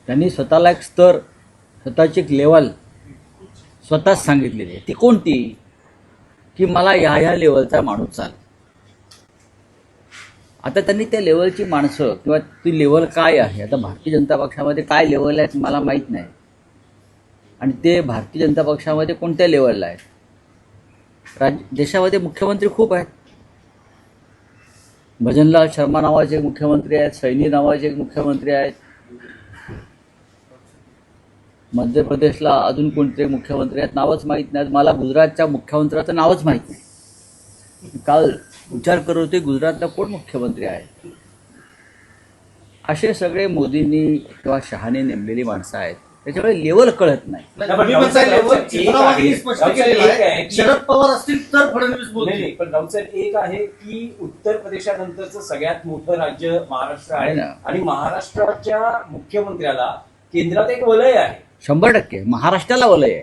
त्यांनी स्वतःला एक स्तर, स्वतःची एक लेवल स्वतःच सांगितलेली आहे. ती कोणती? की मला ह्या लेवलचा माणूस चाल. आता त्यांनी त्या लेवलची माणसं किंवा ती लेवल काय आहे, आता भारतीय जनता पक्षामध्ये काय लेवल आहेत मला माहीत नाही, आणि ते भारतीय जनता पक्षामध्ये कोणत्या लेवलला आहेत. देशामध्ये मुख्यमंत्री खूप आहेत. भजनलाल शर्मा नावाचे एक मुख्यमंत्री आहेत, सैनी नावाचे एक मुख्यमंत्री आहेत. मध्य प्रदेशला अजून कोणते मुख्यमंत्री आहेत नावच माहीत नाहीत मला. गुजरातच्या मुख्यमंत्र्याचं नावच माहीत नाही. काल विचार करत होते गुजरातला कोण मुख्यमंत्री आहे. असे सगळे मोदींनी किंवा शहाने नेमलेली माणसं आहेत, त्याच्यामुळे लेवल कळत नाही. शरद पवार असतील तर फडणवीस बोलले. पण राऊतसाहेब एक आहे की उत्तर प्रदेशानंतरचं सगळ्यात मोठं राज्य महाराष्ट्र आहे आणि महाराष्ट्राच्या मुख्यमंत्र्याला केंद्रात एक वलय आहे. 100% महाराष्ट्राला वलय आहे.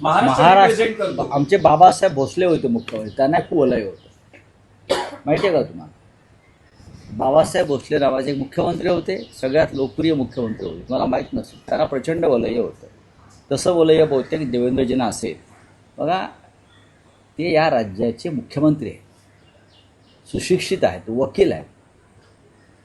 महाराष्ट्र आमचे बाबासाहेब भोसले होते मुख्यमंत्री, त्यांना खूप वलय होतं. माहिती आहे का तुम्हाला? बाबासाहेब भोसले नावाचे एक मुख्यमंत्री होते, सगळ्यात लोकप्रिय मुख्यमंत्री होते. मला माहीत नसेल, त्यांना प्रचंड वलय होतं. तसं वलय बहुतेक देवेंद्रजींना असेल. बघा, ते या राज्याचे मुख्यमंत्री आहेत, सुशिक्षित आहेत, वकील आहेत.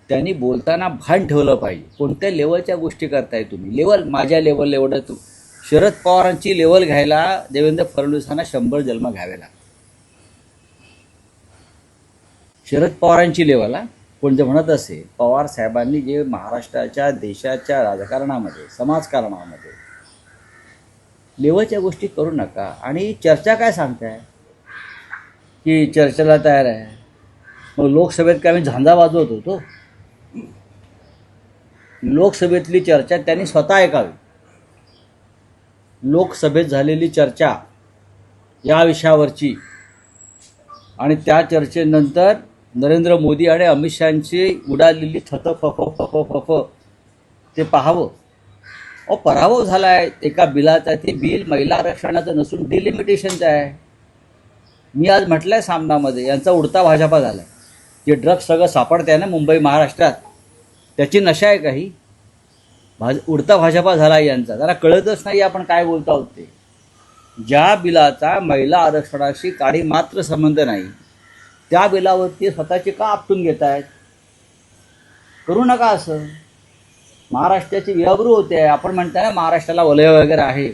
त्यांनी बोलताना भान ठेवलं पाहिजे. कोणत्या लेवलच्या गोष्टी करताय तुम्ही? लेवल माझ्या लेवल एवढं तू. शरद पवारांची लेवल घ्यायला देवेंद्र फडणवीसांना 100 जन्म घ्यावे लागतात. शरद पवारांची लेवल, कोण जे म्हणत असेल, पवार साहेबांनी जे महाराष्ट्राच्या देशाच्या राजकारणामध्ये समाजकारणामध्ये लेवलच्या गोष्टी करू नका. आणि चर्चा काय सांगताय की चर्चेला तयार आहे? मग लोकसभेत काय आम्ही झांजा वाजवत होतो? लोकसभेतली चर्चा त्यांनी स्वतः ऐकावी. लोकसभेत झालेली चर्चा या विषयावरची, आणि त्या चर्चेनंतर नरेंद्र मोदी आणि अमित शहाची उडालेली फफ ते पाहावं. पराभव झाला आहे एका बिलाचा. ते बिल महिला आरक्षणाचं नसून डिलिमिटेशनचं आहे. मी आज म्हटलंय सामनामध्ये, यांचा उडता भाजपा झाला. जे ड्रग्स सगळं सापडते ना मुंबई महाराष्ट्रात, त्याची नशा आहे काही. उडता भाजपा झाला यांचा. जरा कळतच नाही आपण काय बोलतो आहोत ते. ज्या बिलाचा महिला आरक्षणाशी काडी मात्र संबंध नाही, त्या बिलावरती स्वतःची का आपटून घेत आहेत? करू नका असं. महाराष्ट्राची विराबरू होते. आपण म्हणताय ना महाराष्ट्राला वलय वगैरे आहे.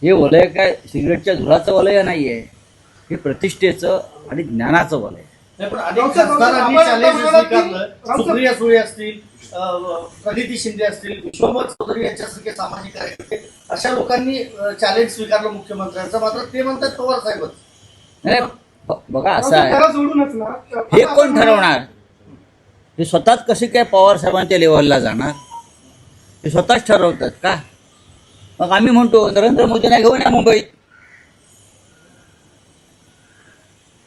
हे वलय काय सिगरेटच्या धुराचं वलय नाही आहे, हे प्रतिष्ठेचं आणि ज्ञानाचं वलय. पण अनेक खासदारांनी चॅलेंज स्वीकारलं. सुप्रिया सुळे असतील, प्रगती शिंदे असतील, विश्वमत चौधरी यांच्यासारखे सामाजिक कार्यकर्ते, अशा लोकांनी चॅलेंज स्वीकारलं मुख्यमंत्र्यांचं. मात्र ते म्हणतात पवार साहेबच. बघा असं आहे, हे कोण ठरवणार? हे स्वतःच कसे काय पवार साहेबांच्या लेवलला जाणार? हे स्वतःच ठरवतात का? मग आम्ही म्हणतो नरेंद्र मोदींना घेऊन या मुंबईत.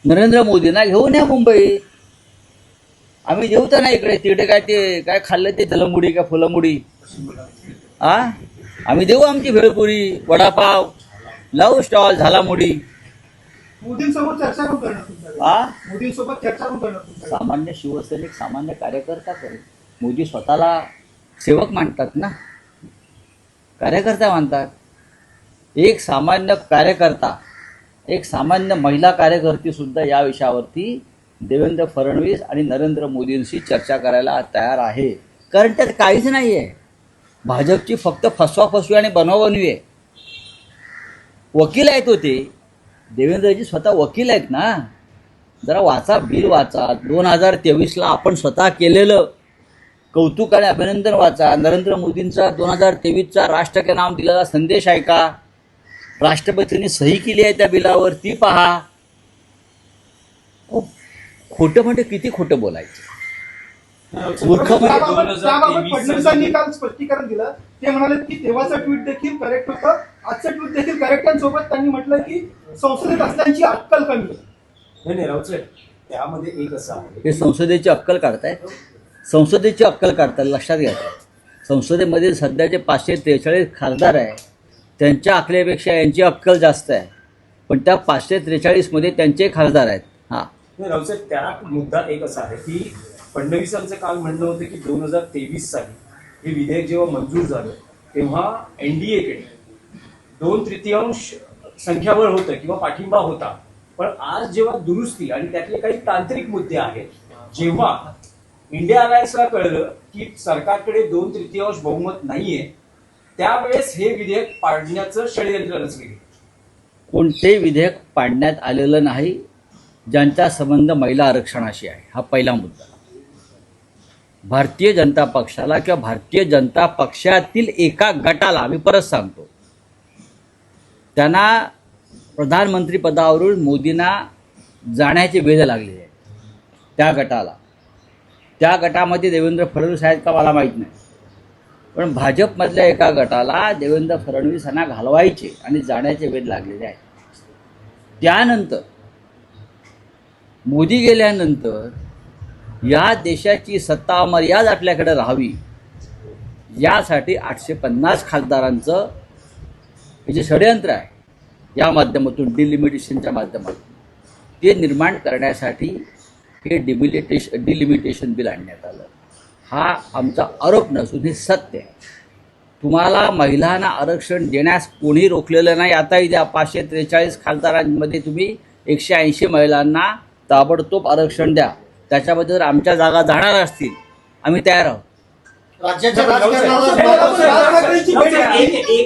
नरेंद्र मोदींना घेऊन या मुंबईत. आम्ही देऊ तर नाही इकडे तिकडे काय ते काय खाल्लं ते धलमुडी का फुलमुडी. आम्ही देऊ आमची भेळपुरी, वडापाव, लावू स्टॉल, झाला मुडी. मोदींसोबत चर्चा करून करणार. मोदींसोबत चर्चा करून करणार. सामान्य शिवसैनिक, सामान्य कार्यकर्ता करेल. मोदी स्वतःला सेवक मानतात ना, कार्यकर्ता मानतात. एक सामान्य कार्यकर्ता, एक सामान्य महिला कार्यकर्ती सुद्धा या विषयावरती देवेंद्र फडणवीस आणि नरेंद्र मोदींशी चर्चा करायला तयार आहे. कारण त्यात काहीच नाही आहे. भाजपची फक्त फसवाफसवी आणि बनवाबनवी आहे. वकील आहेत होते देवेंद्रजी, स्वतः वकील आहेत ना. जरा वाचा, बिल वाचा. 2023ला आपण स्वतः केलेलं कौतुक आणि अभिनंदन वाचा. नरेंद्र मोदींचा 2023चा राष्ट्र के नाम दिलेला संदेश ऐका. राष्ट्रपतींनी सही केली आहे त्या बिलावर, ती पहा. खोटं म्हणजे किती खोटं बोलायचं. फडणवीसांनी काल स्पष्टीकरण दिलं. ते म्हणाले की तेव्हाचं ट्विट देखील करेक्ट होतं, आजचं ट्विट देखील करेक्ट. आणि सोबत त्यांनी म्हटलं की संसदेत असल्याची अक्कल कमी आहे. त्यामध्ये एक असं आहे, हे संसदेची अक्कल काढतायत. संसदेची अक्कल काढतात, लक्षात घ्या. संसदेमध्ये सध्याचे 543 खासदार आहे, त्यांच्या अकलेपेक्षा यांची अक्कल जास्त आहे. पण त्या 543 मध्ये त्यांचे खासदार आहेत. राऊतसाहेब, त्या मुद्दा एक असा आहे की फडणवीसांचं काल म्हणणं होतं की 2023 साली हे विधेयक जेव्हा मंजूर झालं तेव्हा एनडीएकडे 2/3 संख्याबळ होतं किंवा पाठिंबा होता. पण आज जेव्हा दुरुस्ती आणि त्यातले काही तांत्रिक मुद्दे आहेत, जेव्हा इंडिया अलायन्सला कळलं की सरकारकडे 2/3 बहुमत नाहीये, त्यावेळेस हे विधेयक पाडण्याचं षडयंत्र रचले गेले. कोणते विधेयक पाडण्यात आलेलं नाही ज्यांचा संबंध महिला आरक्षणाशी आहे. हा पहिला मुद्दा. भारतीय जनता पक्षाला किंवा भारतीय जनता पक्षातील एका गटाला, मी परत सांगतो, त्यांना प्रधानमंत्री पदावरून मोदींना जाण्याचे वेध लागलेले आहेत. त्या गटाला, त्या गटामध्ये देवेंद्र फडणवीस आहेत का मला माहीत नाही, पण भाजपमधल्या एका गटाला देवेंद्र फडणवीस यांना घालवायचे आणि जाण्याचे वेध लागलेले आहेत. त्यानंतर मोदी गेल्यानंतर या देशाची सत्ता मर्याद आपल्याकडे राहावी यासाठी 850 खासदारांचं हे जे षडयंत्र आहे या माध्यमातून, डिलिमिटेशनच्या माध्यमातून, ते निर्माण करण्यासाठी हे डिलिमिटेशन बिल आणण्यात आलं. हा आमचा आरोप नसून हे सत्य आहे. तुम्हाला महिलांना आरक्षण देण्यास कोणी रोखलेलं नाही. आताही द्या. 543 खासदारांमध्ये तुम्ही 180 महिलांना ताबडतोब आरक्षण द्या. त्याच्यामध्ये जर आमच्या जागा जाणार असतील आम्ही तयार आहोत. राज्याच्या एक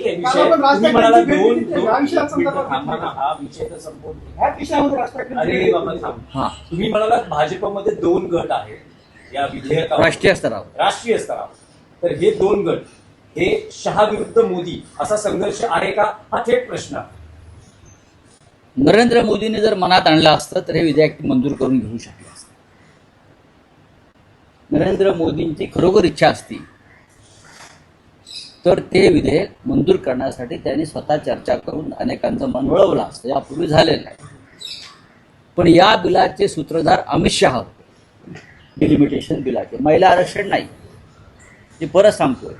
आहे विषय. तुम्ही म्हणाला दोन या विषयासंदर्भात थांबा ना, हा विषय तर संपवून घ्या. ह्या विषयामध्ये राज ठाकरे अरे बाबा थांब. हां, तुम्ही म्हणाला भाजपमध्ये 2 गट आहेत या विधेयकावर राष्ट्रीय स्तरावर. राष्ट्रीय स्तरावर. तर हे 2 गट, हे शहा विरुद्ध मोदी असा संघर्ष आहे का, हा थेट प्रश्न आहे. नरेंद्र मोदींनी जर मनात आणलं असतं तर हे विधेयक मंजूर करून घेऊ शकले असते. नरेंद्र मोदींची खरोखर इच्छा असती तर ते विधेयक मंजूर करण्यासाठी त्यांनी स्वतः चर्चा करून अनेकांचं मन वळवलं असतं. यापूर्वी झालेलं आहे. पण या बिलाचे सूत्रधार अमित शहा होते. डिलिमिटेशन बिलाचे, महिला आरक्षण नाही. ते परत सांगतोय,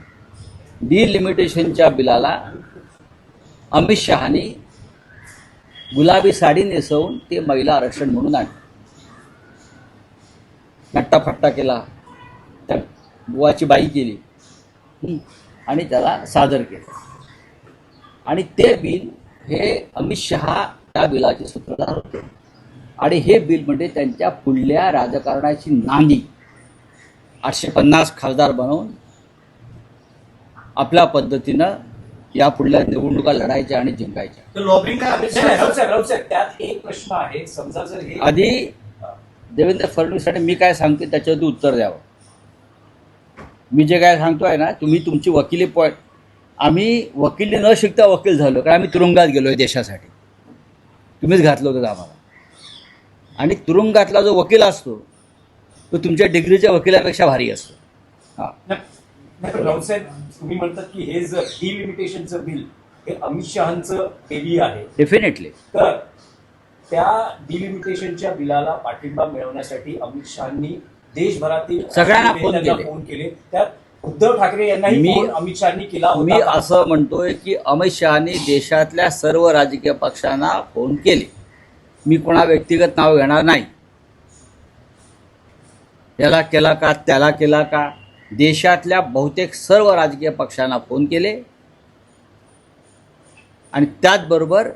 डिलिमिटेशनच्या बिलाला अमित शहानी गुलाबी साडी नेसवून ते महिला आरक्षण म्हणून आणलं. नट्टाफट्टा केला, त्या बुवाची बाई केली आणि त्याला सादर केलं. आणि ते बिल, हे अमित शहा त्या बिलाचे सूत्रधार होते. आणि हे बिल म्हणजे त्यांच्या पुढल्या राजकारणाची नांदी. 850 खासदार बनवून आपल्या पद्धतीनं या पुढल्या निवडणुका लढायच्या आणि जिंकायच्या. लॉबिंग काय अमित नाही, शहा राऊत साहेब, त्यात एक प्रश्न आहे. समजा जर हे आधी देवेंद्र फडणवीससाठी मी काय सांगतो त्याच्यावरती उत्तर द्यावं. मी जे काय सांगतो आहे ना, तुम्ही तुमची वकिली पॉईंट, आम्ही वकिली न शिकता वकील झालो कारण आम्ही तुरुंगात गेलो आहे देशासाठी. तुम्हीच घातलं होतं आम्हाला. आणि तुरुंगातला जो वकील असतो तो तुमच्या डिग्रीच्या वकिलापेक्षा भारी असतो. हां, नाही, पण राऊत साहेब, तुम्ही म्हणतात की हे जर डिलिमिटेशनचं बिल हे अमित शहांचं बेबी आहे, डेफिनेटली. तर त्या डिलिमिटेशनच्या बिलाला पाठिंबा मिळवण्यासाठी अमित शहांनी देशभरातील सगळ्यांना अनेक फोन नेत्यांना केले. फोन केले. त्यात उद्धव ठाकरे यांनाही मी- फोन अमित शहांनी केला मी होता. असं म्हणतोय की अमित शहानी देशातल्या सर्व राजकीय पक्षांना फोन केले. मी कोणा व्यक्तिगत नाव घेणार नाही. याला केला का, त्याला केला का, देशातल्या बहुतेक सर्व राजकीय पक्षांना फोन केले. आणि त्याचबरोबर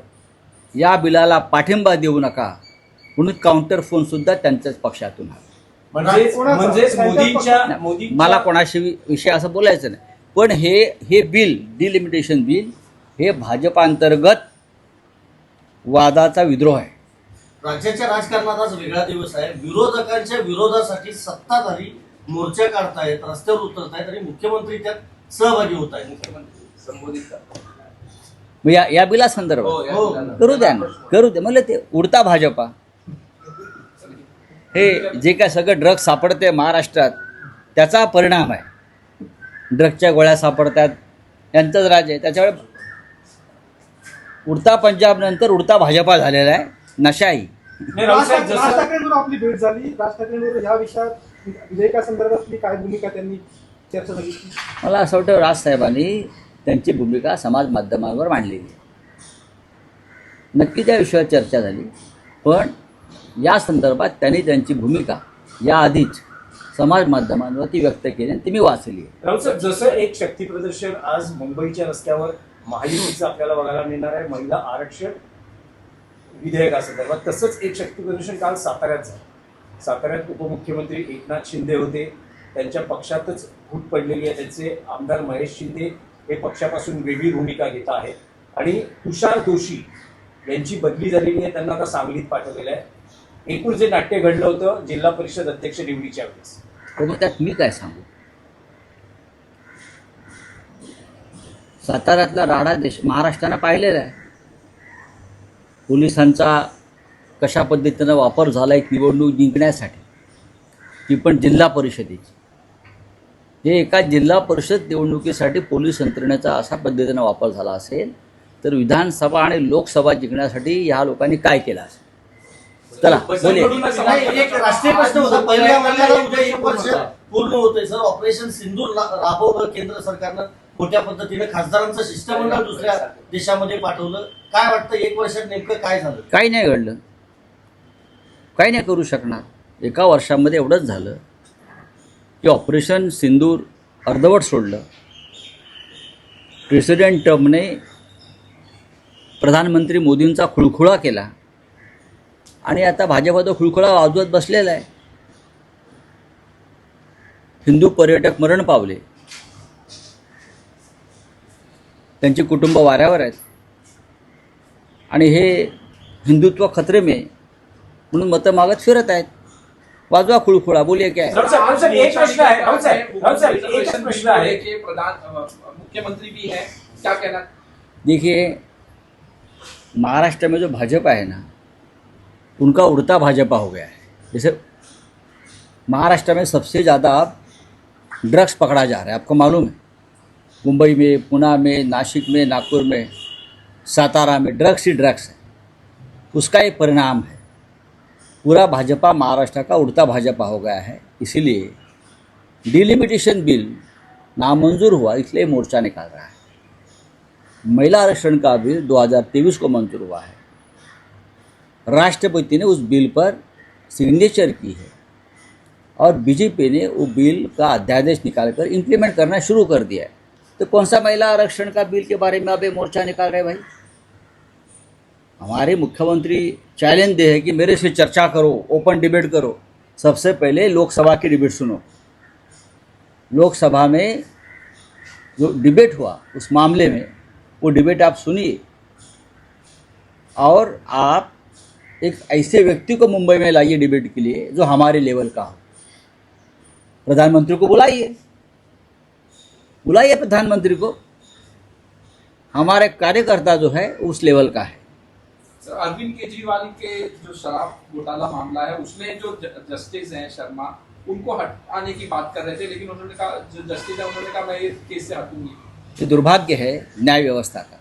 या बिलाला पाठिंबा देऊ नका म्हणून काउंटर फोन सुद्धा त्यांच्याच पक्षातून आला. म्हणजेच कोणाचा? मला कोणाशी विषय असं बोलायचं नाही. पण हे बिल, डिलिमिटेशन बिल, हे भाजपांतर्गत वादाचा विद्रोह आहे. राज्याच्या राजकारणात आज वेगळा दिवस आहे. विरोधकांच्या विरोधासाठी सत्ताधारी मोर्चा काढतायत, रस्त्यावर उतरतायत आणि मुख्यमंत्री त्यात सहभागी होत आहेत. मग या बिला संदर्भात हो. करू द्या ना, करू द्या. म्हणलं ते उडता भाजपा, हे जे काय सगळं ड्रग्ज सापडते महाराष्ट्रात त्याचा परिणाम आहे. ड्रग्जच्या गोळ्या सापडतात, यांचंच राज्य आहे. त्याच्यामुळे उडता पंजाब नंतर उडता भाजपा झालेला आहे. नशाही. राज ठाकरेंबरोबर आपली भेट झाली. राज ठाकरेंबरोबर ह्या विषयात विधेयकासंदर्भातली काय भूमिका त्यांनी चर्चा झाली? मला असं वाटतं राजसाहेबांनी त्यांची भूमिका समाज माध्यमांवर मांडलेली आहे. नक्की त्या विषयावर चर्चा झाली, पण या संदर्भात त्यांनी त्यांची भूमिका याआधीच समाज माध्यमांवरती व्यक्त केली आणि ती मी वाचली आहे. राहुल साहेब, जसं एक शक्ती प्रदर्शन आज मुंबईच्या रस्त्यावर महायुतीचं आपल्याला बघायला मिळणार आहे महिला आरक्षण विधेयकासंदर्भात, तसंच एक शक्ती प्रदर्शन काल साताऱ्यात झालं. साताऱ्यात उपमुख्यमंत्री एकनाथ शिंदे होते, त्यांच्या पक्षातच फूट पडलेली आहे. त्यांचे आमदार महेश शिंदे हे पक्षापासून वेगळी भूमिका घेत आहेत आणि तुषार दोशी यांची बदली झालेली आहे, त्यांना आता सांगलीत पाठवलेलं आहे. एकूण जे नाट्य घडलं होतं जिल्हा परिषद अध्यक्ष निवडीच्या वेळेस, तर मग त्यात मी काय सांगू? साताऱ्यातला राडा महाराष्ट्रानं पाहिलेला आहे. पोलिसांचा कशा पद्धतीनं वापर झाला एक निवडणूक जिंकण्यासाठी, ती पण जिल्हा परिषदेची. हे एका जिल्हा परिषद निवडणुकीसाठी पोलीस यंत्रणेचा अशा पद्धतीनं वापर झाला असेल तर विधानसभा आणि लोकसभा जिंकण्यासाठी ह्या लोकांनी काय केलं असेल? चला बोले. नाही, एक राष्ट्रीय प्रश्न होता. पहिल्या महिन्याला उद्या 1 वर्ष पूर्ण होतंय सर. ऑपरेशन सिंदूर राबवलं केंद्र सरकारनं मोठ्या पद्धतीने. खासदारांचं शिष्टमंडळ दुसऱ्या देशामध्ये पाठवलं. काय वाटतं 1 वर्षात नेमकं काय झालं? काही नाही घडलं, काही नाही करू शकणार. 1 वर्षामध्ये एवढंच झालं की ऑपरेशन सिंदूर अर्धवट सोडलं. प्रेसिडेंट ट्रम्पने प्रधानमंत्री मोदींचा खुळखुळा केला आणि आता भाजपा तो खुळखुळा वाजवत बसलेला आहे. हिंदू पर्यटक मरण पावले, त्यांची कुटुंब वाऱ्यावर आहेत आणि हे हिंदुत्व खतरे में म्हणून मतं मागत फिरत आहेत. वाजवा खुळखुळा, बोलिये क्या है? राहुल साहेब, एक प्रश्न आहे. राहुल साहेब, एक प्रश्न आहे. के प्रधान मुख्यमंत्री भी है, क्या कहना? देखिए, महाराष्ट्र में जो भाजपा है ना, उनका उड़ता भाजपा हो गया है. जैसे महाराष्ट्र में सबसे ज़्यादा अब ड्रग्स पकड़ा जा रहा है, आपको मालूम है. मुंबई में, पुणे में, नासिक में, नागपुर में, सातारा में ड्रग्स ही ड्रग्स है. उसका एक परिणाम है. पूरा भाजपा महाराष्ट्र का उड़ता भाजपा हो गया है. इसीलिए डिलिमिटेशन बिल नामंजूर हुआ, इसलिए मोर्चा निकाल रहा है. महिला आरक्षण का बिल 2023 को मंजूर हुआ है. राष्ट्रपति ने उस बिल पर सिग्नेचर की है और बीजेपी ने वो बिल का अध्यादेश निकालकर इम्प्लीमेंट करना शुरू कर दिया है. तो कौन सा महिला आरक्षण का बिल के बारे में अब ये मोर्चा निकाल रहे भाई? हमारे मुख्यमंत्री चैलेंज दे है कि मेरे से चर्चा करो, ओपन डिबेट करो. सबसे पहले लोकसभा की डिबेट सुनो. लोकसभा में जो डिबेट हुआ उस मामले में, वो डिबेट आप सुनिए और आप एक ऐसे व्यक्ति को मुंबई में लाइए डिबेट के लिए जो हमारे लेवल का हो. प्रधानमंत्री को बुलाइए, बुलाइए प्रधानमंत्री को. हमारे कार्यकर्ता जो है उस लेवल का है. सर, अरविंद केजरीवाल के जो शराब घोटाला मामला है उसमें जो जस्टिस हैं शर्मा, उनको हटाने की बात कर रहे थे, लेकिन उन्होंने कहा, जो जस्टिस है उन्होंने कहा मैं इस केस से हटूंगी. ये दुर्भाग्य है न्याय व्यवस्था का.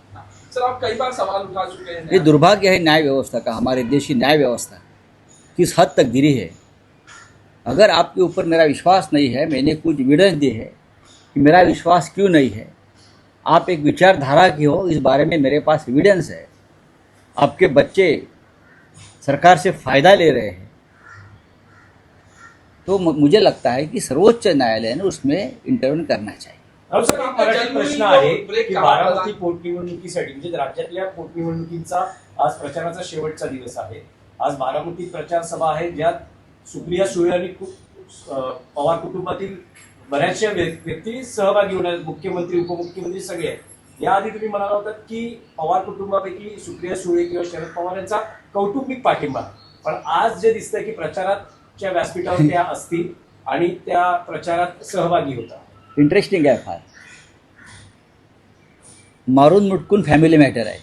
सर, आप कई बार सवाल उठा चुके हैं. ये दुर्भाग्य है न्याय व्यवस्था का. हमारे देश की न्याय व्यवस्था किस हद तक गिरी है. अगर आपके ऊपर मेरा विश्वास नहीं है, मैंने कुछ एविडेंस दी है कि मेरा विश्वास क्यों नहीं है, आप एक विचारधारा की हो, इस बारे में मेरे पास एविडेंस है. आपके बच्चे सरकार से फ़ायदा ले रहे हैं, तो मुझे लगता है कि सर्वोच्च न्यायालय ने उसमें इंटरव्यून करना चाहिए. राहुल साहेब, एक मराठी प्रश्न आहे की बारामती पोटनिवडणुकीसाठी म्हणजे राज्यातल्या पोटनिवडणुकींचा आज प्रचाराचा शेवटचा दिवस आहे. आज बारामतीत प्रचार सभा आहे ज्यात सुप्रिया सुळे आणि पवार कुटुंबातील बऱ्याचशा व्यक्ती सहभागी होणार आहेत. मुख्यमंत्री, उपमुख्यमंत्री सगळे आहेत. याआधी तुम्ही म्हणाला होतात की पवार कुटुंबापैकी सुप्रिया सुळे किंवा शरद पवार यांचा कौटुंबिक पाठिंबा, पण आज जे दिसतंय की प्रचाराच्या व्यासपीठावर त्या असतील आणि त्या प्रचारात सहभागी होतात. इंटरेस्टिंग आहे फार. मारून मुटकून फॅमिली मॅटर आहे.